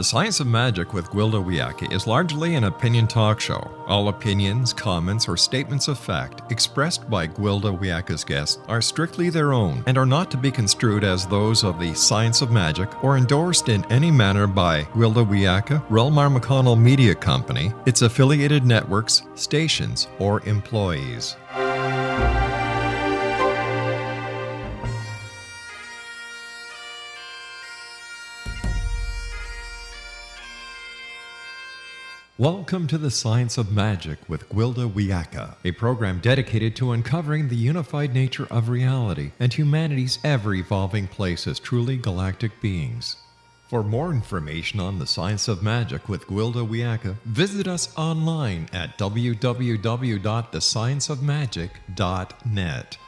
The Science of Magic with Gwilda Wiyaka is largely an opinion talk show. All opinions, comments, or statements of fact expressed by Gwilda Wiyaka's guests are strictly their own and are not to be construed as those of the Science of Magic or endorsed in any manner by Gwilda Wiyaka, Relmar McConnell Media Company, its affiliated networks, stations, or employees. Welcome to the Science of Magic with Gwilda Wiyaka, a program dedicated to uncovering the unified nature of reality and humanity's ever-evolving place as truly galactic beings. For more information on the Science of Magic with Gwilda Wiyaka, visit us online at www.thescienceofmagic.net.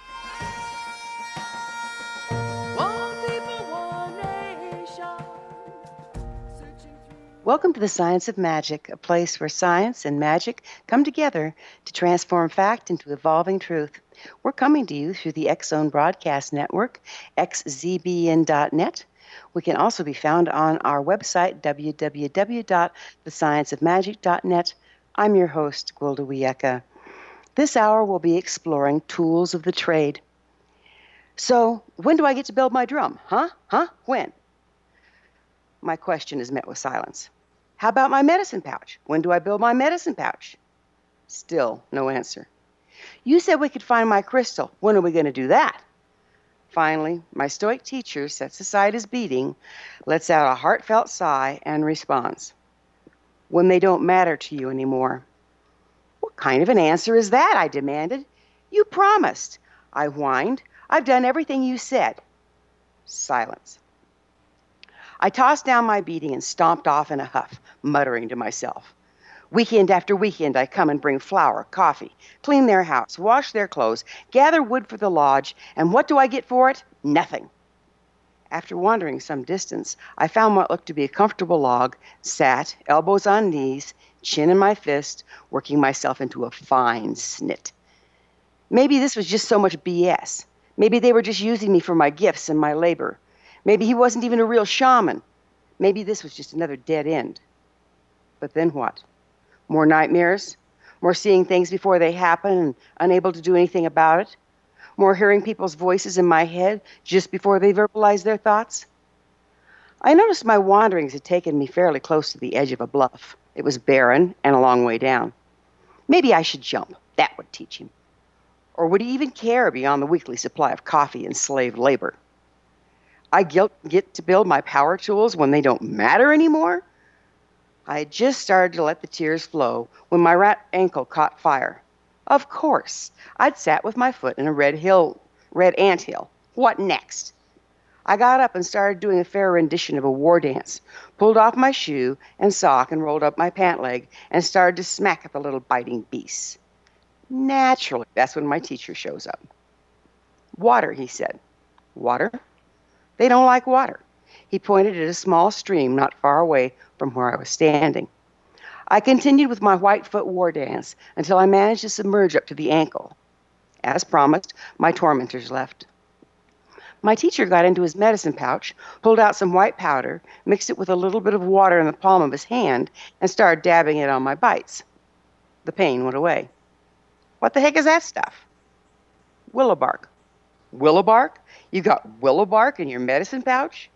Welcome to the Science of Magic, a place where science and magic come together to transform fact into evolving truth. We're coming to you through the X-Zone Broadcast Network, xzbn.net. We can also be found on our website, www.thescienceofmagic.net. I'm your host, Gwilda Wiyaka. This hour we'll be exploring tools of the trade. So, when do I get to build my drum? When? My question is met with silence. How about my medicine pouch? When do I build my medicine pouch? Still no answer. You said we could find my crystal. When are we going to do that? Finally, my stoic teacher sets aside his beating, lets out a heartfelt sigh, and responds, when they don't matter to you anymore. What kind of an answer is that? I demanded. You promised. I whined. I've done everything you said. Silence. I tossed down my beating and stomped off in a huff, muttering to myself. Weekend after weekend, I come and bring flour, coffee, clean their house, wash their clothes, gather wood for the lodge, and what do I get for it? Nothing. After wandering some distance, I found what looked to be a comfortable log, sat, elbows on knees, chin in my fist, working myself into a fine snit. Maybe this was just so much BS. Maybe they were just using me for my gifts and my labor. Maybe he wasn't even a real shaman. Maybe this was just another dead end. But then what? More nightmares? More seeing things before they happen and unable to do anything about it? More hearing people's voices in my head just before they verbalize their thoughts? I noticed my wanderings had taken me fairly close to the edge of a bluff. It was barren and a long way down. Maybe I should jump. That would teach him. Or would he even care beyond the weekly supply of coffee and slave labor? I get to build my power tools when they don't matter anymore? I had just started to let the tears flow when my right ankle caught fire. Of course, I'd sat with my foot in a red anthill. What next? I got up and started doing a fair rendition of a war dance, pulled off my shoe and sock and rolled up my pant leg and started to smack at the little biting beasts. Naturally, that's when my teacher shows up. Water, he said. Water? They don't like water. He pointed at a small stream not far away from where I was standing. I continued with my Whitefoot war dance until I managed to submerge up to the ankle. As promised, my tormentors left. My teacher got into his medicine pouch, pulled out some white powder, mixed it with a little bit of water in the palm of his hand, and started dabbing it on my bites. The pain went away. What the heck is that stuff? Willow bark. Willow bark? You got willow bark in your medicine pouch?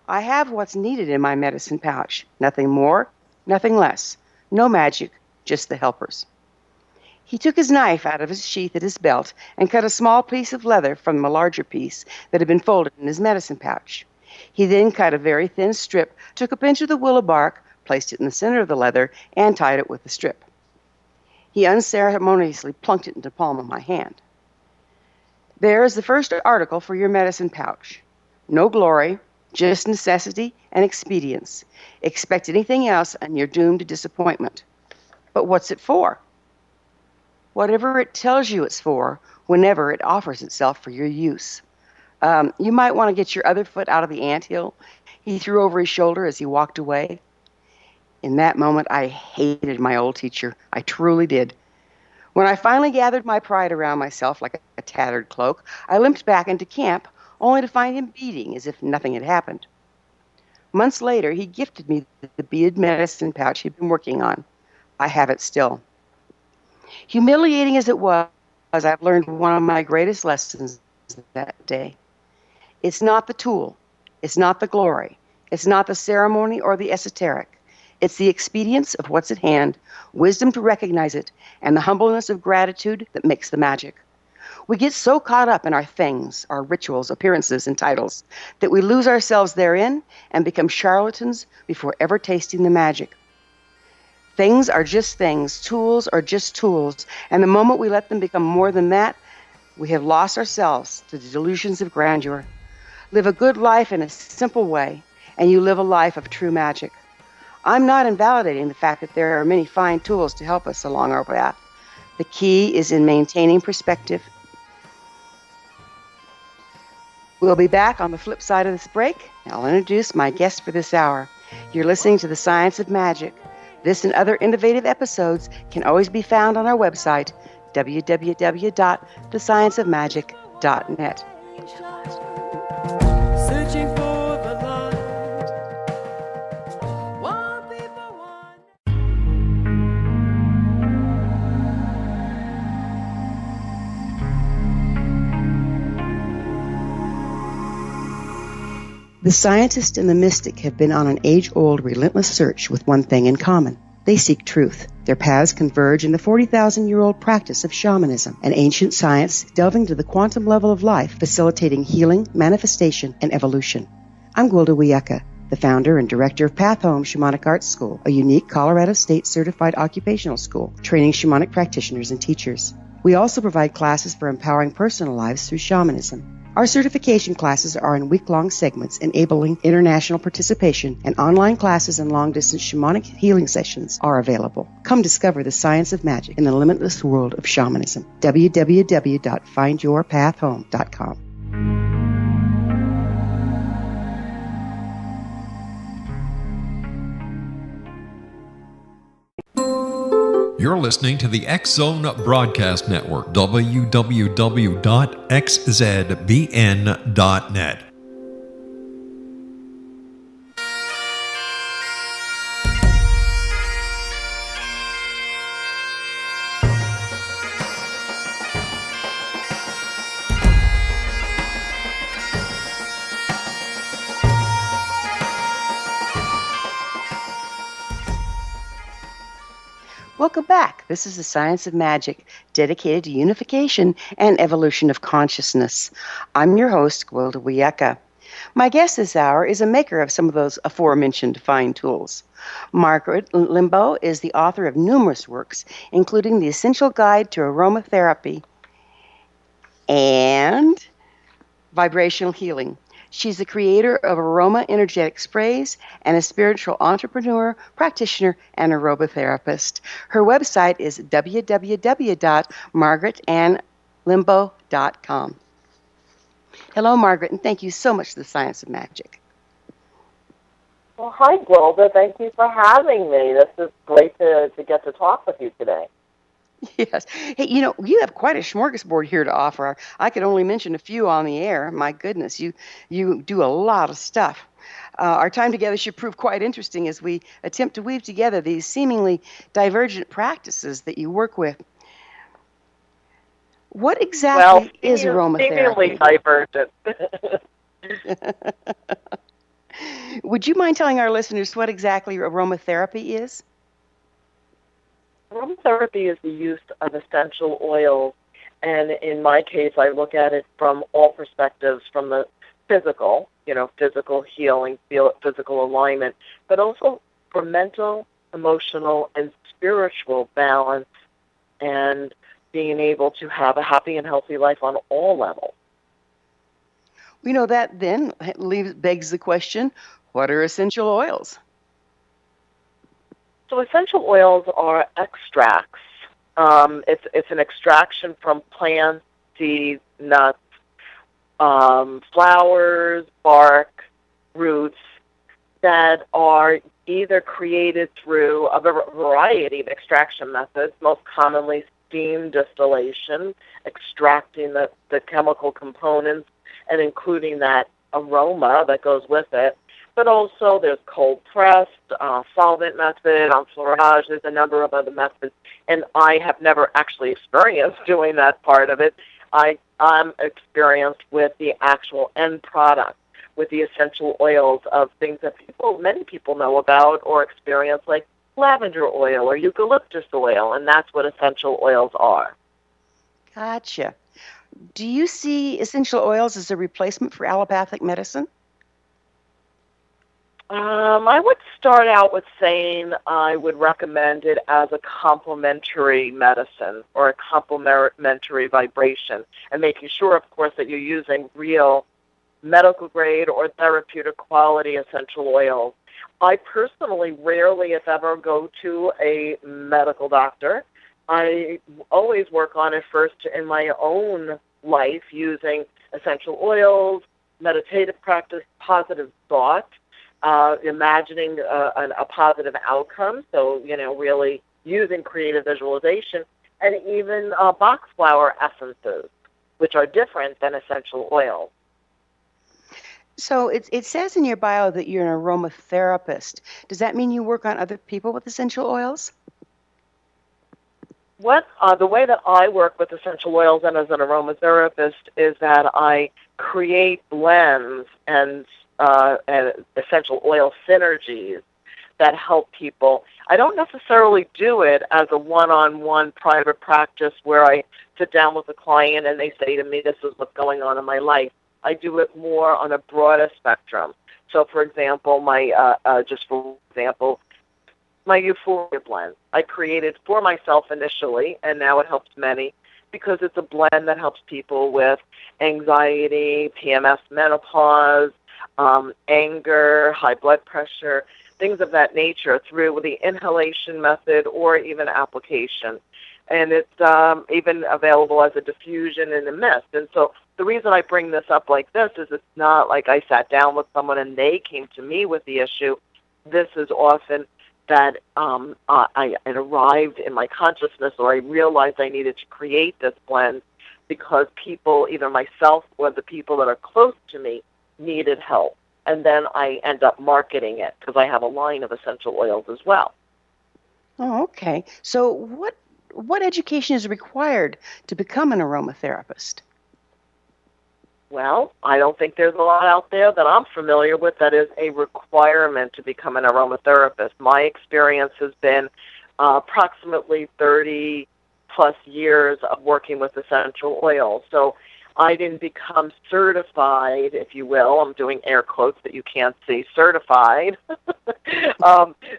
I have what's needed in my medicine pouch. Nothing more, nothing less. No magic, just the helpers. He took his knife out of his sheath at his belt and cut a small piece of leather from the larger piece that had been folded in his medicine pouch. He then cut a very thin strip, took a pinch of the willow bark, placed it in the center of the leather, and tied it with the strip. He unceremoniously plunked it into the palm of my hand. There is the first article for your medicine pouch. No glory, just necessity and expedience. Expect anything else and you're doomed to disappointment. But what's it for? Whatever it tells you it's for, whenever it offers itself for your use. You might want to get your other foot out of the anthill. He threw over his shoulder as he walked away. In that moment, I hated my old teacher. I truly did. When I finally gathered my pride around myself like a tattered cloak, I limped back into camp, only to find him beating as if nothing had happened. Months later, he gifted me the beaded medicine pouch he'd been working on. I have it still. Humiliating as it was, I've learned one of my greatest lessons that day. It's not the tool. It's not the glory. It's not the ceremony or the esoteric. It's the expedience of what's at hand, wisdom to recognize it, and the humbleness of gratitude that makes the magic. We get so caught up in our things, our rituals, appearances, and titles that we lose ourselves therein and become charlatans before ever tasting the magic. Things are just things. Tools are just tools. And the moment we let them become more than that, we have lost ourselves to the delusions of grandeur. Live a good life in a simple way, and you live a life of true magic. I'm not invalidating the fact that there are many fine tools to help us along our path. The key is in maintaining perspective. We'll be back on the flip side of this break. I'll introduce my guest for this hour. You're listening to The Science of Magic. This and other innovative episodes can always be found on our website, www.thescienceofmagic.net. Searching for the light. One people, one. The scientist and the mystic have been on an age-old, relentless search with one thing in common. They seek truth. Their paths converge in the 40,000-year-old practice of shamanism, an ancient science delving to the quantum level of life, facilitating healing, manifestation, and evolution. I'm Gwilda Wiyaka, the founder and director of Path Home Shamanic Arts School, a unique Colorado State certified occupational school training shamanic practitioners and teachers. We also provide classes for empowering personal lives through shamanism. Our certification classes are in week-long segments enabling international participation, and online classes and long-distance shamanic healing sessions are available. Come discover the science of magic in the limitless world of shamanism. www.findyourpathhome.com. You're listening to the X Zone Broadcast Network, www.xzbn.net. Welcome back. This is The Science of Magic, dedicated to unification and evolution of consciousness. I'm your host, Gwilda Wiyaka. My guest this hour is a maker of some of those aforementioned fine tools. Margaret LEMBO is the author of numerous works, including The Essential Guide to Aromatherapy and Vibrational Healing. She's the creator of aroma energetic sprays and a spiritual entrepreneur, practitioner, and aromatherapist. Her website is www.margaretandlembo.com. Hello, Margaret, and thank you so much for The Science of Magic. Well, hi, Gwilda. Thank you for having me. This is great to get to talk with you today. Yes. Hey, you have quite a smorgasbord here to offer. I could only mention a few on the air. My goodness, you do a lot of stuff. Our time together should prove quite interesting as we attempt to weave together these seemingly divergent practices that you work with. What exactly is aromatherapy? Seemingly divergent. Would you mind telling our listeners what exactly aromatherapy is? Aromatherapy is the use of essential oils, and in my case, I look at it from all perspectives, from the physical, physical healing, physical alignment, but also for mental, emotional, and spiritual balance, and being able to have a happy and healthy life on all levels. That then begs the question, what are essential oils? So essential oils are extracts. It's an extraction from plants, seeds, nuts, flowers, bark, roots that are either created through a variety of extraction methods, most commonly steam distillation, extracting the chemical components and including that aroma that goes with it, but also there's cold pressed, solvent method, enfleurage. There's a number of other methods, and I have never actually experienced doing that part of it. I'm experienced with the actual end product, with the essential oils of things that many people know about or experience, like lavender oil or eucalyptus oil, and that's what essential oils are. Gotcha. Do you see essential oils as a replacement for allopathic medicine? I would start out with saying I would recommend it as a complementary medicine or a complementary vibration, and making sure, of course, that you're using real medical grade or therapeutic quality essential oils. I personally rarely, if ever, go to a medical doctor. I always work on it first in my own life using essential oils, meditative practice, positive thought, imagining a positive outcome. So, really using creative visualization, and even box flower essences, which are different than essential oils. So it says in your bio that you're an aromatherapist. Does that mean you work on other people with essential oils? The way that I work with essential oils and as an aromatherapist is that I create blends and essential oil synergies that help people. I don't necessarily do it as a one-on-one private practice where I sit down with a client and they say to me, this is what's going on in my life. I do it more on a broader spectrum. So, for example, my Euphoria blend, I created for myself initially, and now it helps many because it's a blend that helps people with anxiety, PMS, menopause, anger, high blood pressure, things of that nature through the inhalation method or even application. And it's even available as a diffusion in a mist. And so the reason I bring this up like this is it's not like I sat down with someone and they came to me with the issue. This is often that it arrived in my consciousness, or I realized I needed to create this blend because people, either myself or the people that are close to me, needed help. And then I end up marketing it because I have a line of essential oils as well. Oh, okay. So what education is required to become an aromatherapist? Well, I don't think there's a lot out there that I'm familiar with that is a requirement to become an aromatherapist. My experience has been approximately 30 plus years of working with essential oils. So I didn't become certified, if you will. I'm doing air quotes that you can't see, certified,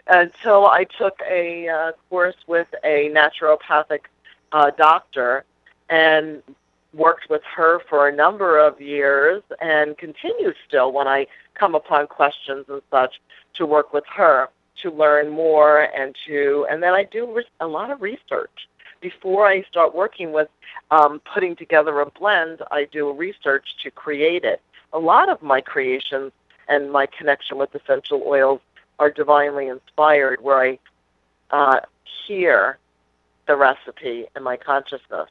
until I took a course with a naturopathic doctor and worked with her for a number of years and continue still when I come upon questions and such to work with her to learn more and then I do a lot of research. Before I start working with putting together a blend, I do research to create it. A lot of my creations and my connection with essential oils are divinely inspired, where I hear the recipe in my consciousness,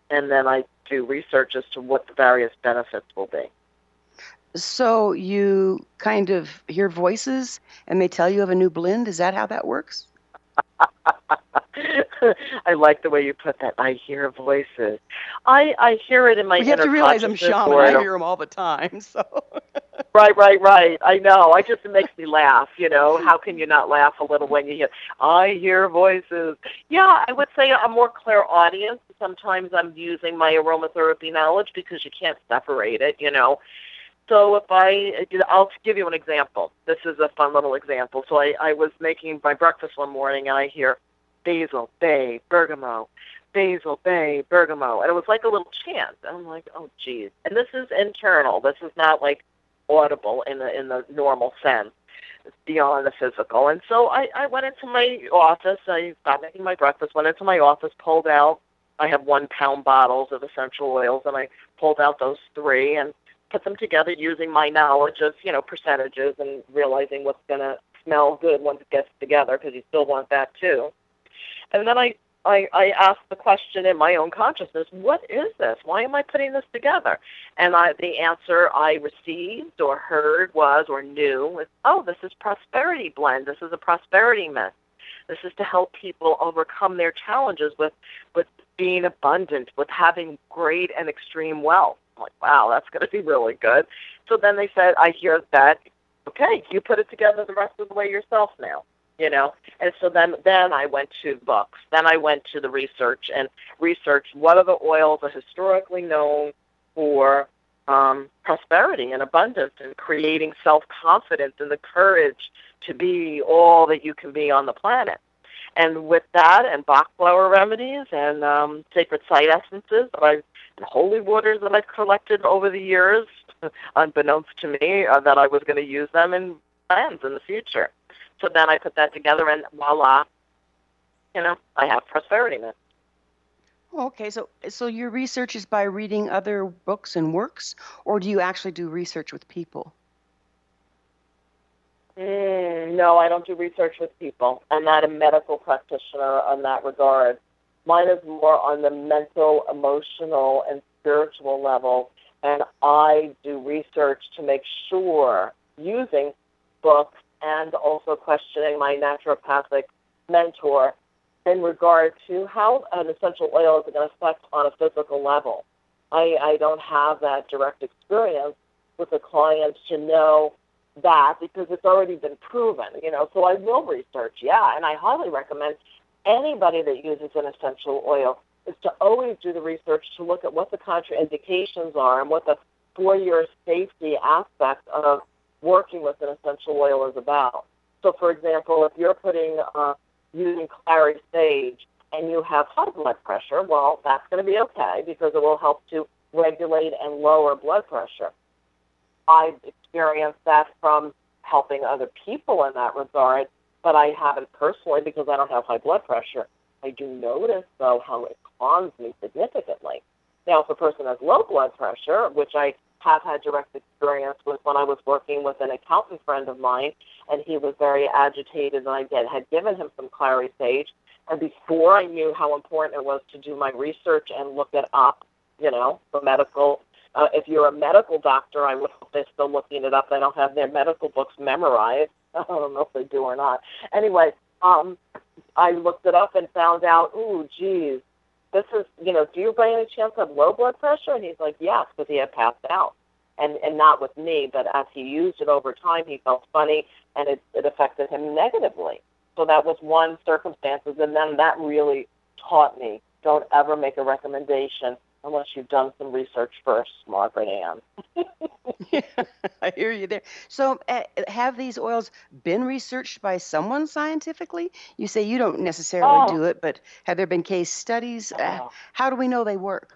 and then I do research as to what the various benefits will be. So you kind of hear voices and they tell you of a new blend? Is that how that works? I like the way you put that. I hear voices. I hear it in my inner consciousness. You have to realize I'm shaman. I hear them all the time. So. Right. I know. It makes me laugh, How can you not laugh a little when you hear, I hear voices? Yeah, I would say I'm more clairaudient. Sometimes I'm using my aromatherapy knowledge because you can't separate it, So I'll give you an example. This is a fun little example. So I was making my breakfast one morning and I hear basil, bay, bergamot, basil, bay, bergamot. And it was like a little chant. And I'm like, oh, geez. And this is internal. This is not like audible in the normal sense. It's beyond the physical. And so I went into my office. I stopped making my breakfast, went into my office, pulled out. I have 1 pound bottles of essential oils, and I pulled out those 3 and put them together using my knowledge of, percentages and realizing what's going to smell good once it gets together, because you still want that too. And then I I asked the question in my own consciousness, what is this? Why am I putting this together? And the answer I received or heard was, or knew, was, oh, this is prosperity blend. This is a prosperity mist. This is to help people overcome their challenges with being abundant, with having great and extreme wealth. I'm like, wow, that's going to be really good. So then they said, I hear that, okay, you put it together the rest of the way yourself now. And so then I went to books. Then I went to the research and researched what are the oils that are historically known for prosperity and abundance and creating self-confidence and the courage to be all that you can be on the planet. And with that and Bach flower remedies and sacred site essences and holy waters that I've collected over the years, unbeknownst to me, that I was going to use them in plans in the future. So then I put that together, and voila, I have prosperity mist. Okay, so your research is by reading other books and works, or do you actually do research with people? No, I don't do research with people. I'm not a medical practitioner on that regard. Mine is more on the mental, emotional, and spiritual level, and I do research to make sure, using books and also questioning my naturopathic mentor in regard to how an essential oil is going to affect on a physical level. I don't have that direct experience with the clients to know that because it's already been proven, so I will research, and I highly recommend anybody that uses an essential oil is to always do the research to look at what the contraindications are and what the 4-year safety aspect of working with an essential oil is about. So, for example, if you're using clary sage and you have high blood pressure, well, that's going to be okay because it will help to regulate and lower blood pressure. I've experienced that from helping other people in that regard, but I haven't personally because I don't have high blood pressure. I do notice, though, how it calms me significantly. Now, if a person has low blood pressure, which I have had direct experience with when I was working with an accountant friend of mine, and he was very agitated, and I had given him some clary sage. And before I knew how important it was to do my research and look it up, the medical, if you're a medical doctor, I would hope they're still looking it up. They don't have their medical books memorized. I don't know if they do or not. Anyway, I looked it up and found out, ooh, geez, this is, do you by any chance have low blood pressure? And he's like, yes, because he had passed out. And not with me, but as he used it over time, he felt funny, and it affected him negatively. So that was one circumstance, and then that really taught me, don't ever make a recommendation unless you've done some research first, Margaret Ann. I hear you there. So have these oils been researched by someone scientifically? You say you don't necessarily do it, but have there been case studies? How do we know they work?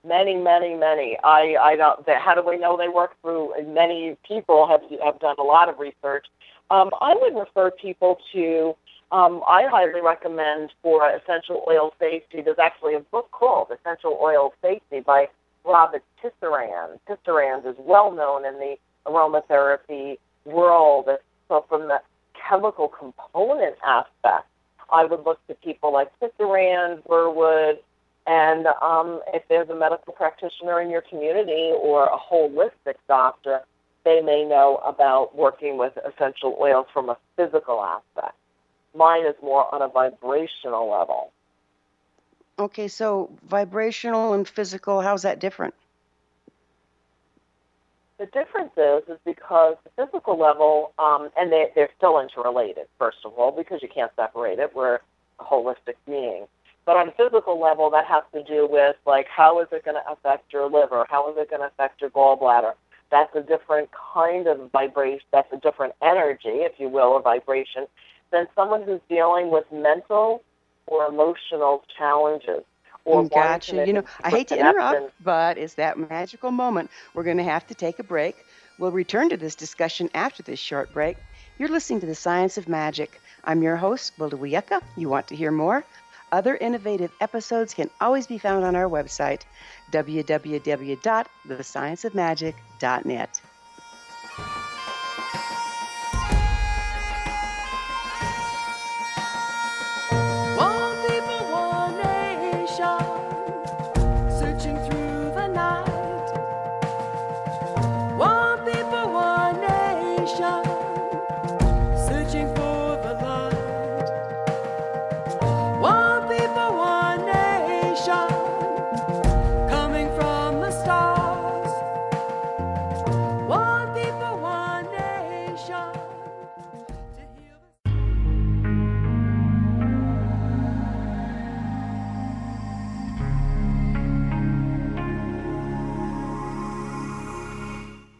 Many, many, many. I don't. How do we know they work? Through many people have done a lot of research. I would refer people to. I highly recommend for essential oil safety. There's actually a book called Essential Oil Safety by Robert Tisserand. Tisserand is well known in the aromatherapy world. So from the chemical component aspect, I would look to people like Tisserand, Burwood, and if there's a medical practitioner in your community or a holistic doctor, they may know about working with essential oils from a physical aspect. Mine is more on a vibrational level. Okay, so vibrational and physical, how's that different? The difference is because the physical level, and they're still interrelated, first of all, because you can't separate it. We're a holistic being. But on a physical level, that has to do with, like, how is it going to affect your liver? How is it going to affect your gallbladder? That's a different kind of vibration. That's a different energy, if you will, or vibration, than someone who's dealing with mental or emotional challenges. Or gotcha. I hate to interrupt, but it's that magical moment. We're going to have to take a break. We'll return to this discussion after this short break. You're listening to The Science of Magic. I'm your host, Gwilda Wiyaka. You want to hear more? Other innovative episodes can always be found on our website, www.thescienceofmagic.net. One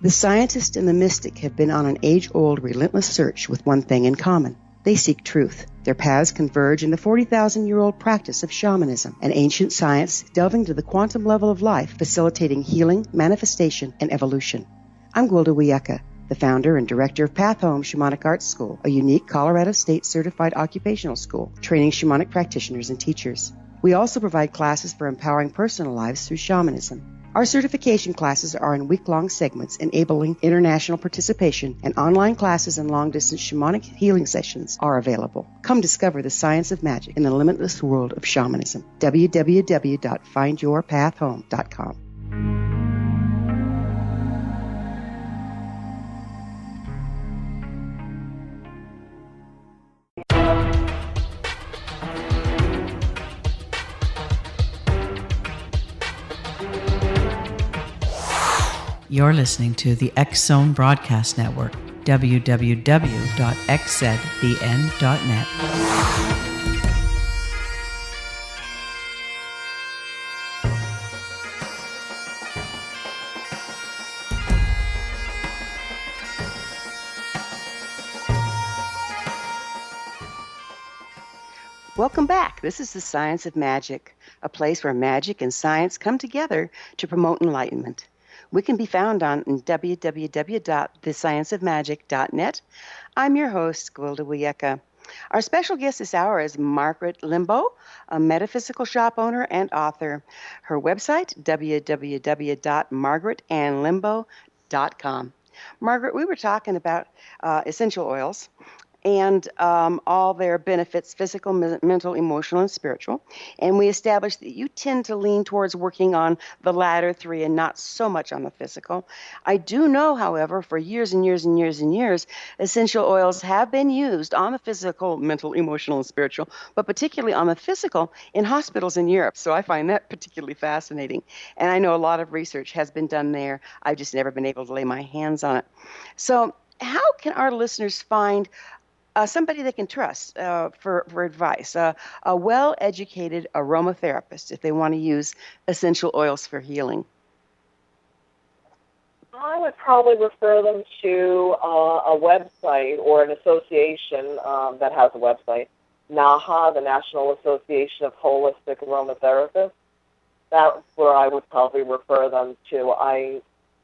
The scientist and the mystic have been on an age-old, relentless search with one thing in common. They seek truth. Their paths converge in the 40,000-year-old practice of shamanism, an ancient science delving to the quantum level of life, facilitating healing, manifestation, and evolution. I'm Gwilda Wiyaka, the founder and director of Path Home Shamanic Arts School, a unique Colorado State certified occupational school training shamanic practitioners and teachers. We also provide classes for empowering personal lives through shamanism. Our certification classes are in week-long segments enabling international participation, and online classes and long-distance shamanic healing sessions are available. Come discover the science of magic in the limitless world of shamanism. www.findyourpathhome.com. You're listening to the X Zone Broadcast Network, www.xzbn.net. Welcome back. This is the Science of Magic, a place where magic and science come together to promote enlightenment. We can be found on www.thescienceofmagic.net. I'm your host, Gwilda Wiyaka. Our special guest this hour is Margaret LEMBO, a metaphysical shop owner and author. Her website, www.margaretandlembo.com. Margaret, we were talking about essential oils and all their benefits, physical, mental, emotional, and spiritual. And we established that you tend to lean towards working on the latter three and not so much on the physical. I do know, however, for years and years and years and years, essential oils have been used on the physical, mental, emotional, and spiritual, but particularly on the physical in hospitals in Europe. So I find that particularly fascinating. And I know a lot of research has been done there. I've just never been able to lay my hands on it. So how can our listeners find somebody they can trust for advice, a well-educated aromatherapist if they want to use essential oils for healing? I would probably refer them to a website or an association that has a website, NAHA, the National Association of Holistic Aromatherapists. That's where I would probably refer them to. I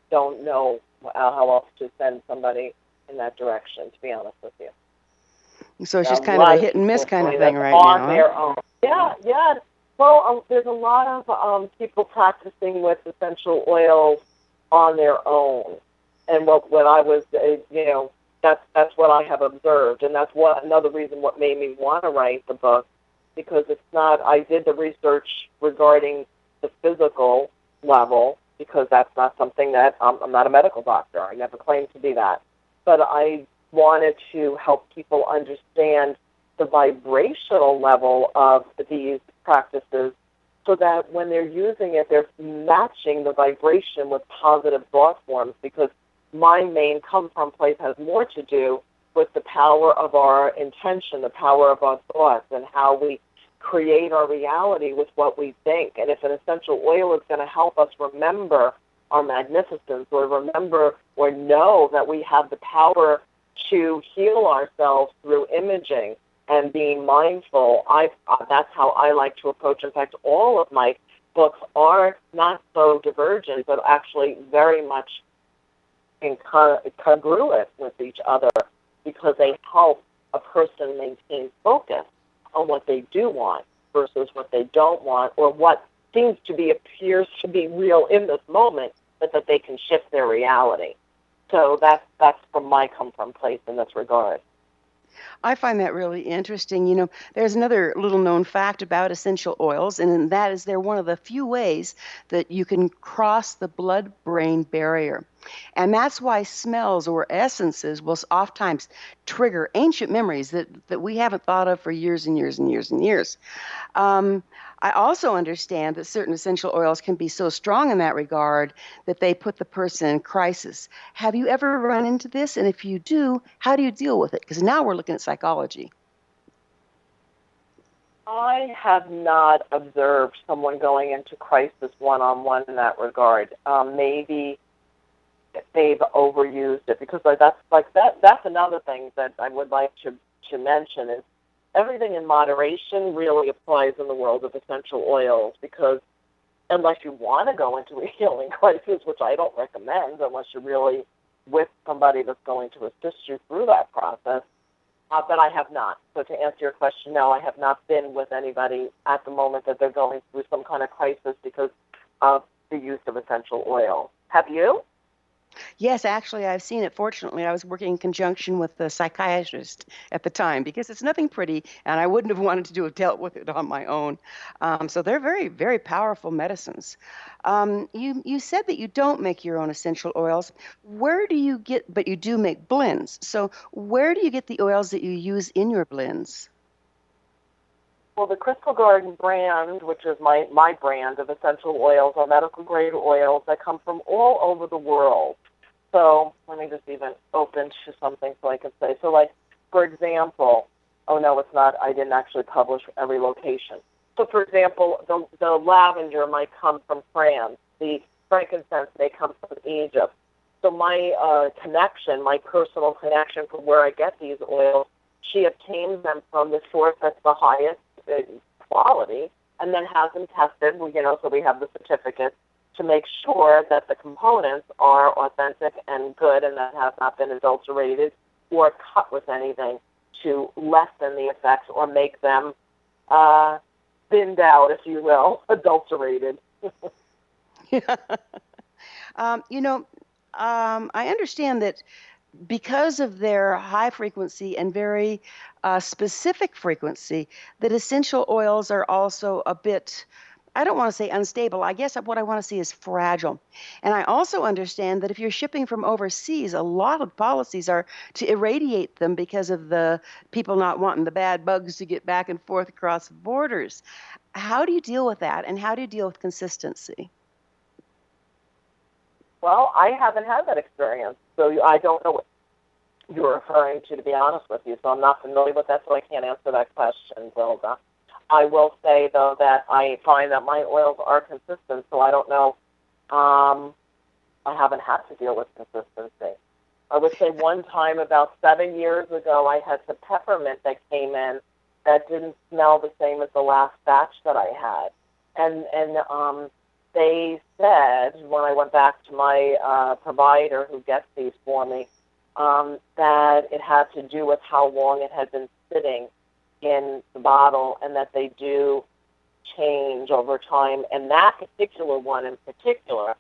don't know how else to send somebody in that direction, to be honest with you. So it's just kind of a hit and miss kind of thing right now. On their own. Yeah. Well, there's a lot of people practicing with essential oils on their own, and what I was, that's what I have observed, and that's another reason what made me want to write the book, because it's not. I did the research regarding the physical level, because that's not something that I'm not a medical doctor. I never claimed to be that, but I wanted to help people understand the vibrational level of these practices so that when they're using it, they're matching the vibration with positive thought forms, because my main come-from place has more to do with the power of our intention, the power of our thoughts, and how we create our reality with what we think. And if an essential oil is going to help us remember our magnificence, or remember or know that we have the power to heal ourselves through imaging and being mindful, that's how I like to approach. In fact, all of my books are not so divergent, but actually very much congruent with each other, because they help a person maintain focus on what they do want versus what they don't want, or what appears to be real in this moment, but that they can shift their reality. So that's from my come-from place in this regard. I find that really interesting. You know, there's another little known fact about essential oils, and that is they're one of the few ways that you can cross the blood-brain barrier. And that's why smells or essences will oftentimes trigger ancient memories that we haven't thought of for years and years and years and years. I also understand that certain essential oils can be so strong in that regard that they put the person in crisis. Have you ever run into this? And if you do, how do you deal with it? Because now we're looking at psychology. I have not observed someone going into crisis one-on-one in that regard. Maybe they've overused it, because that's another thing that I would like to mention is everything in moderation really applies in the world of essential oils, because unless you want to go into a healing crisis, which I don't recommend unless you're really with somebody that's going to assist you through that process, but I have not. So to answer your question, no, I have not been with anybody at the moment that they're going through some kind of crisis because of the use of essential oil. Have you? Yes, actually, I've seen it. Fortunately, I was working in conjunction with the psychiatrist at the time because it's nothing pretty, and I wouldn't have wanted to dealt with it on my own. So they're very, very powerful medicines. You said that you don't make your own essential oils. Where do you get? But you do make blends. So where do you get the oils that you use in your blends? Well, the Crystal Garden brand, which is my brand of essential oils, are medical grade oils that come from all over the world. So let me just even open to something so I can say. So like, for example, oh no, it's not, I didn't actually publish every location. So for example, the lavender might come from France. The frankincense may come from Egypt. So my connection, my personal connection for where I get these oils, she obtains them from the source that's the highest quality, and then has them tested, so we have the certificate to make sure that the components are authentic and good and that have not been adulterated or cut with anything to lessen the effects or make them thinned out, if you will, adulterated. I understand that because of their high frequency and very specific frequency, that essential oils are also a bit, I don't want to say unstable. I guess what I want to see is fragile. And I also understand that if you're shipping from overseas, a lot of policies are to irradiate them because of the people not wanting the bad bugs to get back and forth across borders. How do you deal with that? And how do you deal with consistency? Well, I haven't had that experience, so I don't know what you're referring to be honest with you. So I'm not familiar with that, so I can't answer that question, Gwilda. I will say, though, that I find that my oils are consistent, so I don't know. I haven't had to deal with consistency. I would say one time about 7 years ago, I had some peppermint that came in that didn't smell the same as the last batch that I had. And they said, when I went back to my provider who gets these for me, that it had to do with how long it had been sitting in the bottle and that they do change over time. And that particular one in particular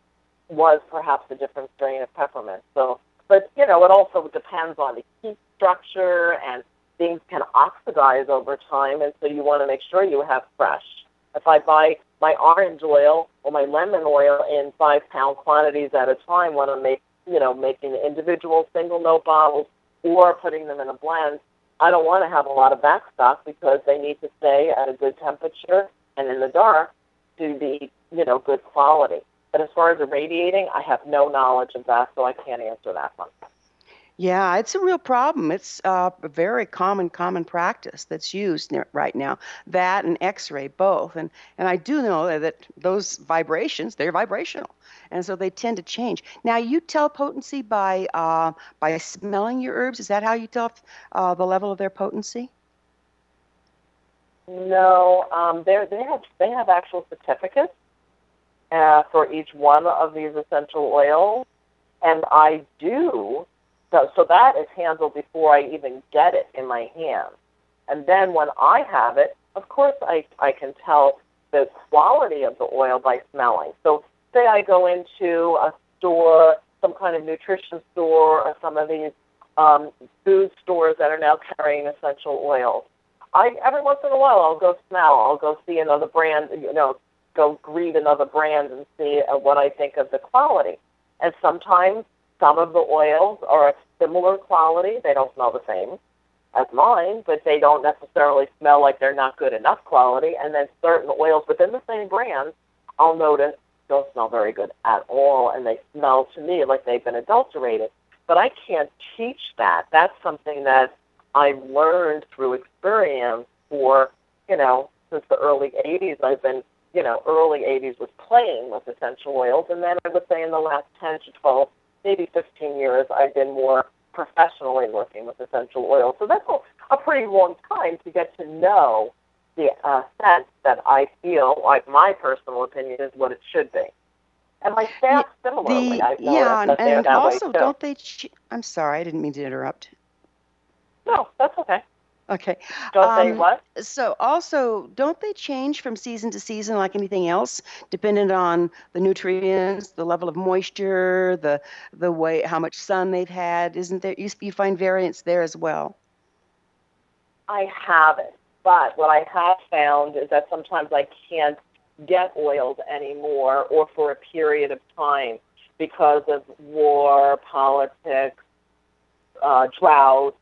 was perhaps a different strain of peppermint. So, but, it also depends on the heat structure, and things can oxidize over time, and so you want to make sure you have fresh. If I buy my orange oil or my lemon oil in 5-pound quantities at a time when I'm making individual single note bottles or putting them in a blend, I don't want to have a lot of backstock because they need to stay at a good temperature and in the dark to be, good quality. But as far as irradiating, I have no knowledge of that, so I can't answer that one. Yeah, it's a real problem. It's a very common practice that's used right now. That and X-ray both, and I do know that those vibrations, they're vibrational, and so they tend to change. Now, you tell potency by smelling your herbs. Is that how you tell the level of their potency? No, they have actual certificates for each one of these essential oils, and I do. So that is handled before I even get it in my hand. And then when I have it, of course I can tell the quality of the oil by smelling. So say I go into a store, some kind of nutrition store, or some of these food stores that are now carrying essential oils. Every once in a while I'll go smell, I'll go see another brand, go greet another brand and see what I think of the quality. And sometimes some of the oils are of similar quality. They don't smell the same as mine, but they don't necessarily smell like they're not good enough quality. And then certain oils within the same brand, I'll notice, don't smell very good at all, and they smell to me like they've been adulterated. But I can't teach that. That's something that I've learned through experience for, since the early 80s. I've been, early 80s was playing with essential oils, and then I would say in the last 10 to 12 maybe 15 years, I've been more professionally working with essential oils. So that's a pretty long time to get to know the sense that I feel like my personal opinion is what it should be. And my staff, similarly, I've noticed that they're and that way also, too. don't they? I'm sorry, I didn't mean to interrupt. No, that's okay. Okay. Don't they what? So also, don't they change from season to season like anything else, dependent on the nutrients, the level of moisture, the way, how much sun they've had? Isn't there? You find variance there as well? I haven't. But what I have found is that sometimes I can't get oils anymore or for a period of time because of war, politics, drought,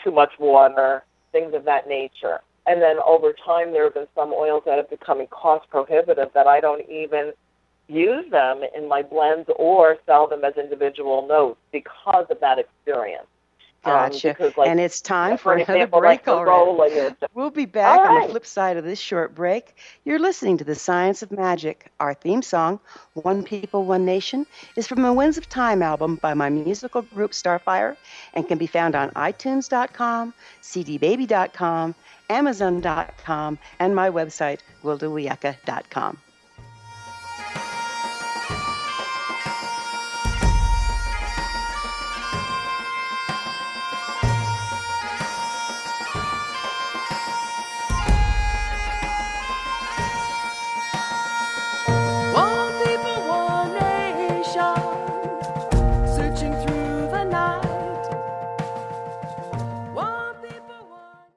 too much water, things of that nature. And then over time, there have been some oils that have become cost prohibitive that I don't even use them in my blends or sell them as individual notes because of that experience. Gotcha. Because, And it's time for another example, break the already. rolling is We'll be all back on the right. flip side of this short break. You're listening to The Science of Magic. Our theme song, One People, One Nation, is from the Winds of Time album by my musical group Starfire and can be found on iTunes.com, cdbaby.com, amazon.com, and my website, gwildawiyaka.com. One people, one nation, searching through the night. One people, one.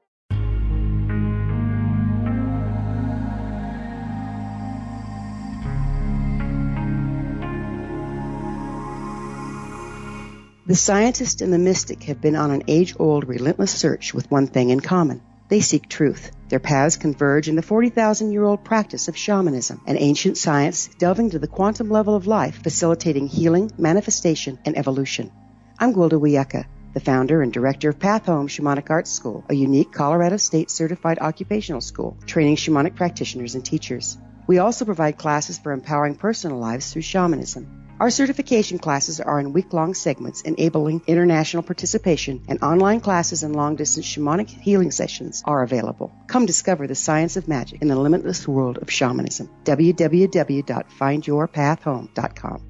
The scientist and the mystic have been on an age-old, relentless search with one thing in common. They seek truth. Their paths converge in the 40,000-year-old practice of shamanism, an ancient science delving to the quantum level of life, facilitating healing, manifestation, and evolution. I'm Gwilda Wiyaka, the founder and director of Path Home Shamanic Arts School, a unique Colorado State certified occupational school training shamanic practitioners and teachers. We also provide classes for empowering personal lives through shamanism. Our certification classes are in week-long segments enabling international participation, and online classes and long-distance shamanic healing sessions are available. Come discover the science of magic in the limitless world of shamanism. www.findyourpathhome.com.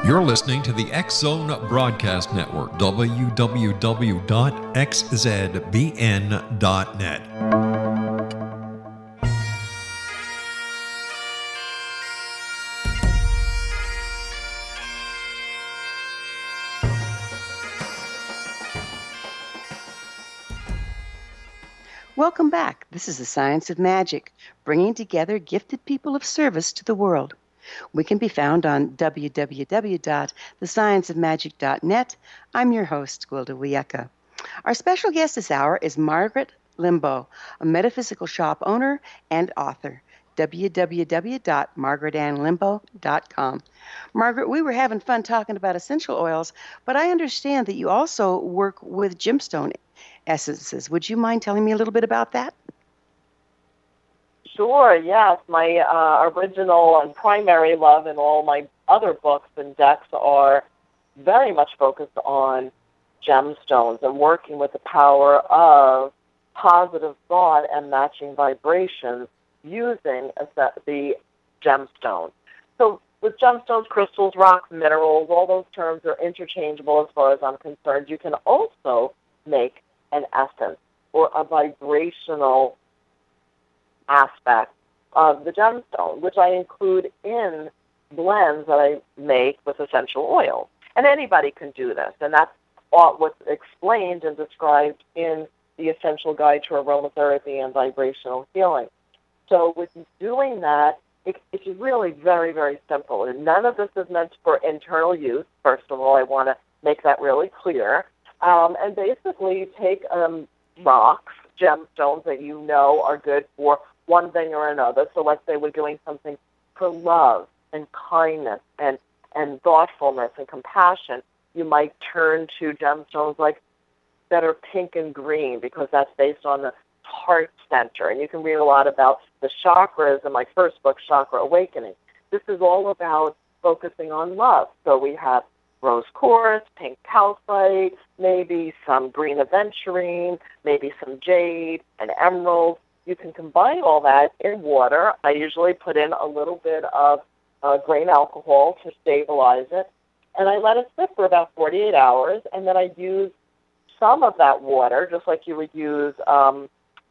You're listening to the X Zone Broadcast Network, www.xzbn.net. Welcome back. This is the Science of Magic, bringing together gifted people of service to the world. We can be found on www.thescienceofmagic.net. I'm your host, Gwilda Wiyaka. Our special guest this hour is Margaret LEMBO, a metaphysical shop owner and author. www.margaretannlembo.com. Margaret, we were having fun talking about essential oils, but I understand that you also work with gemstone essences. Would you mind telling me a little bit about that? Sure, yes. My original and primary love in all my other books and decks are very much focused on gemstones and working with the power of positive thought and matching vibrations using the gemstone. So with gemstones, crystals, rocks, minerals, all those terms are interchangeable as far as I'm concerned. You can also make an essence or a vibrational aspect of the gemstone, which I include in blends that I make with essential oils. And anybody can do this, and that's what's explained and described in the Essential Guide to Aromatherapy and Vibrational Healing. So with doing that, it's really very, very simple. And none of this is meant for internal use. First of all, I want to make that really clear. And basically take rocks, gemstones that you know are good for one thing or another. So let's say we're doing something for love and kindness and thoughtfulness and compassion. You might turn to gemstones like that are pink and green because that's based on the heart center. And you can read a lot about the chakras in my first book, Chakra Awakening. This is all about focusing on love. So we have rose quartz, pink calcite, maybe some green aventurine, maybe some jade and emerald. You can combine all that in water. I usually put in a little bit of grain alcohol to stabilize it, and I let it sit for about 48 hours, and then I use some of that water, just like you would use,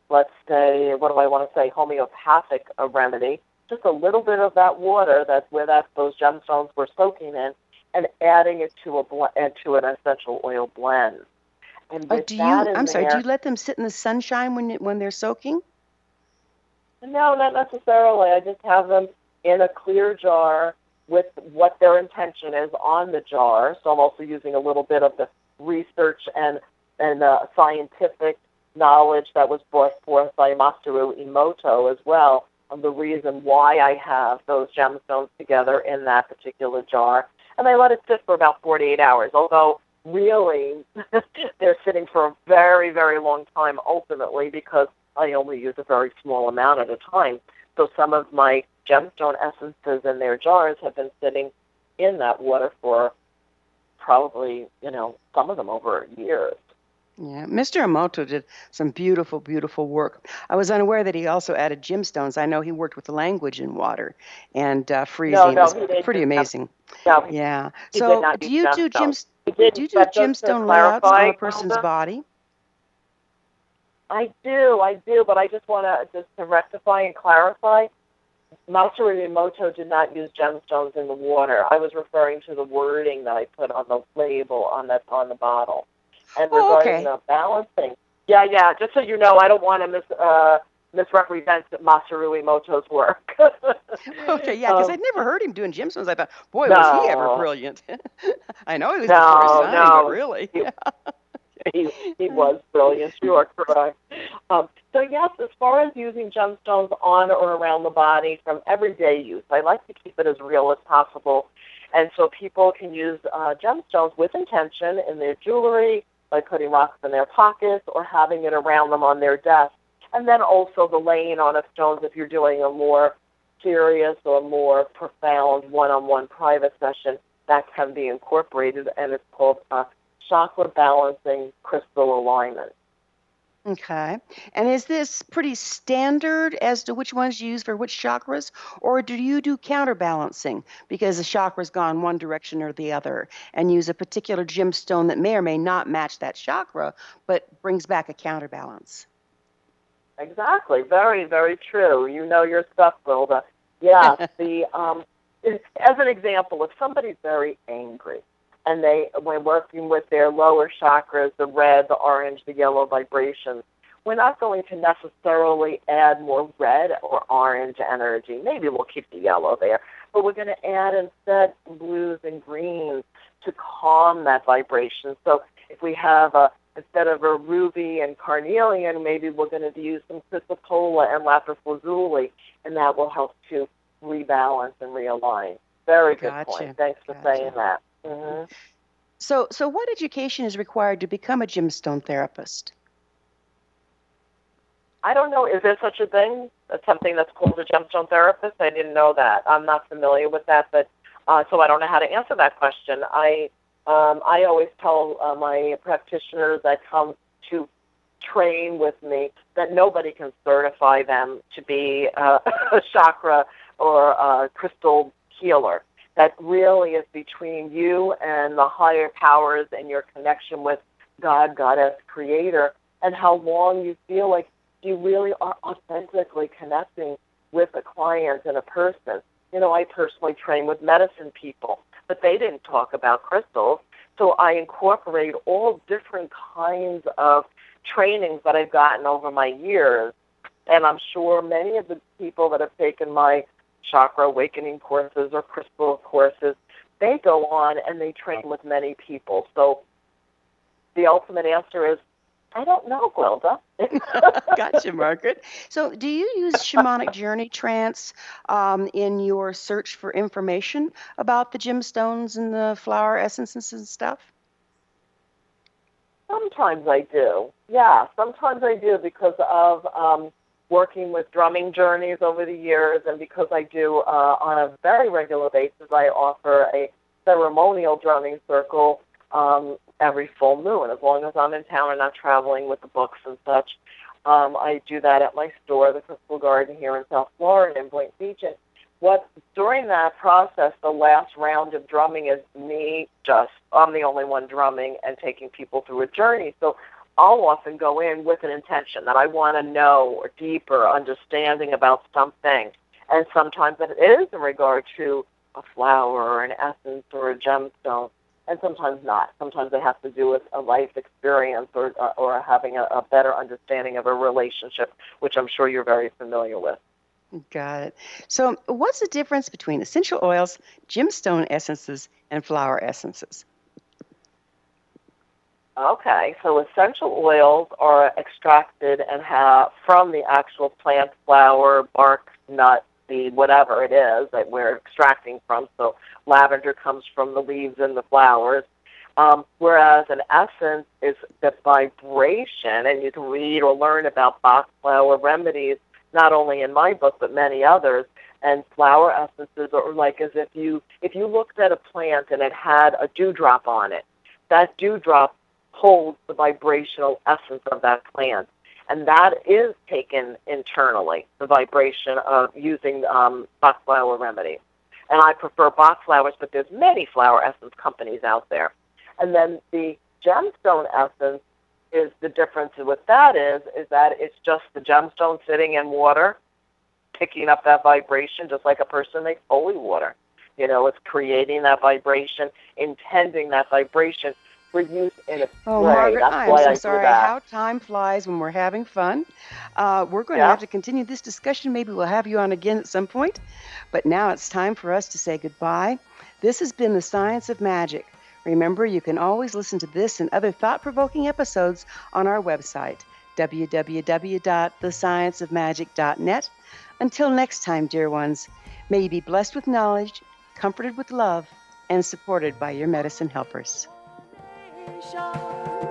let's say, what do I want to say, homeopathic remedy, just a little bit of that water that's where those gemstones were soaking in, and adding it to an essential oil blend. And with Do that you? in I'm sorry. Do there, you let them sit in the sunshine when they're soaking? no, not necessarily. I just have them in a clear jar with what their intention is on the jar. So I'm also using a little bit of the research and scientific knowledge that was brought forth by Masaru Emoto as well, of the reason why I have those gemstones together in that particular jar. And I let it sit for about 48 hours, although really they're sitting for a very, very long time ultimately, because I only use a very small amount at a time. So some of my gemstone essences in their jars have been sitting in that water for probably, some of them over years. Yeah, Mr. Emoto did some beautiful, beautiful work. I was unaware that he also added gemstones. I know he worked with the language in water and freezing. It was He didn't pretty use them. amazing. No, Yeah. he did So, not use gemstones. He do didn't. you do But just to gemstone layouts on clarify, a person's Gwilda, body? I do, but I just want to rectify and clarify. Masaru Emoto did not use gemstones in the water. I was referring to the wording that I put on the label on the bottle. And Oh, regarding okay. the balancing, yeah, just so you know, I don't want to misrepresent Masaru Emoto's work. Okay, yeah, because I'd never heard him doing gemstones. I thought, boy, was he ever No, brilliant. I know he was before his time, but no. really. He was brilliant. You are correct. So yes, as far as using gemstones on or around the body from everyday use, I like to keep it as real as possible. And so people can use gemstones with intention in their jewelry, by putting rocks in their pockets or having it around them on their desk. And then also the laying on of stones if you're doing a more serious or more profound one-on-one private session, that can be incorporated, and it's called chakra balancing crystal alignment. Okay. And is this pretty standard as to which ones you use for which chakras? Or do you do counterbalancing because the chakra's gone one direction or the other and use a particular gemstone that may or may not match that chakra, but brings back a counterbalance? Exactly. Very, very true. You know your stuff, Gwilda. Yeah. As an example, if somebody's very angry and when working with their lower chakras, the red, the orange, the yellow vibrations, we're not going to necessarily add more red or orange energy. Maybe we'll keep the yellow there, but we're going to add instead blues and greens to calm that vibration. So if we have instead of a ruby and carnelian, maybe we're going to use some chrysocolla and lapis lazuli, and that will help to rebalance and realign. Very good point. Thanks for saying that. Mm-hmm. So what education is required to become a gemstone therapist? I don't know. Is there such a thing? That's something that's called a gemstone therapist? I didn't know that. I'm not familiar with that, but so I don't know how to answer that question. I always tell my practitioners that come to train with me that nobody can certify them to be a chakra or a crystal healer. That really is between you and the higher powers and your connection with God, Goddess, Creator, and how long you feel like you really are authentically connecting with a client and a person. I personally train with medicine people, but they didn't talk about crystals. So I incorporate all different kinds of trainings that I've gotten over my years. And I'm sure many of the people that have taken my chakra awakening courses or crystal courses, they go on and they train with many people. So the ultimate answer is, I don't know, Gwilda. Gotcha, Margaret. So do you use shamanic journey trance in your search for information about the gemstones and the flower essences and stuff? Sometimes I do. Yeah, sometimes I do because of working with drumming journeys over the years, and because I do on a very regular basis, I offer a ceremonial drumming circle every full moon, as long as I'm in town and not traveling with the books and such. I do that at my store, the Crystal Garden here in South Florida in Boynton Beach. And during that process, the last round of drumming is I'm the only one drumming and taking people through a journey. So I'll often go in with an intention that I want to know or deeper understanding about something. And sometimes it is in regard to a flower or an essence or a gemstone, and sometimes not. Sometimes it has to do with a life experience or having a better understanding of a relationship, which I'm sure you're very familiar with. Got it. So, what's the difference between essential oils, gemstone essences, and flower essences? Okay, so essential oils are extracted and from the actual plant, flower, bark, nut, seed, whatever it is that we're extracting from. So lavender comes from the leaves and the flowers. Whereas an essence is the vibration, and you can read or learn about Bach flower remedies, not only in my book, but many others. And flower essences are like as if you looked at a plant and it had a dewdrop on it. That dewdrop holds the vibrational essence of that plant. And that is taken internally, the vibration of using Bach flower remedies. And I prefer Bach flowers, but there's many flower essence companies out there. And then the gemstone essence is the difference with that is that it's just the gemstone sitting in water, picking up that vibration, just like a person makes holy water. You know, it's creating that vibration, intending that vibration for use in a spray. Oh, Margaret, That's I'm why so I do sorry that. how time flies when we're having fun. We're going to Yeah. have to continue this discussion. Maybe we'll have you on again at some point. But now it's time for us to say goodbye. This has been The Science of Magic. Remember, you can always listen to this and other thought-provoking episodes on our website, www.thescienceofmagic.net. Until next time, dear ones, may you be blessed with knowledge, comforted with love, and supported by your medicine helpers. Nation.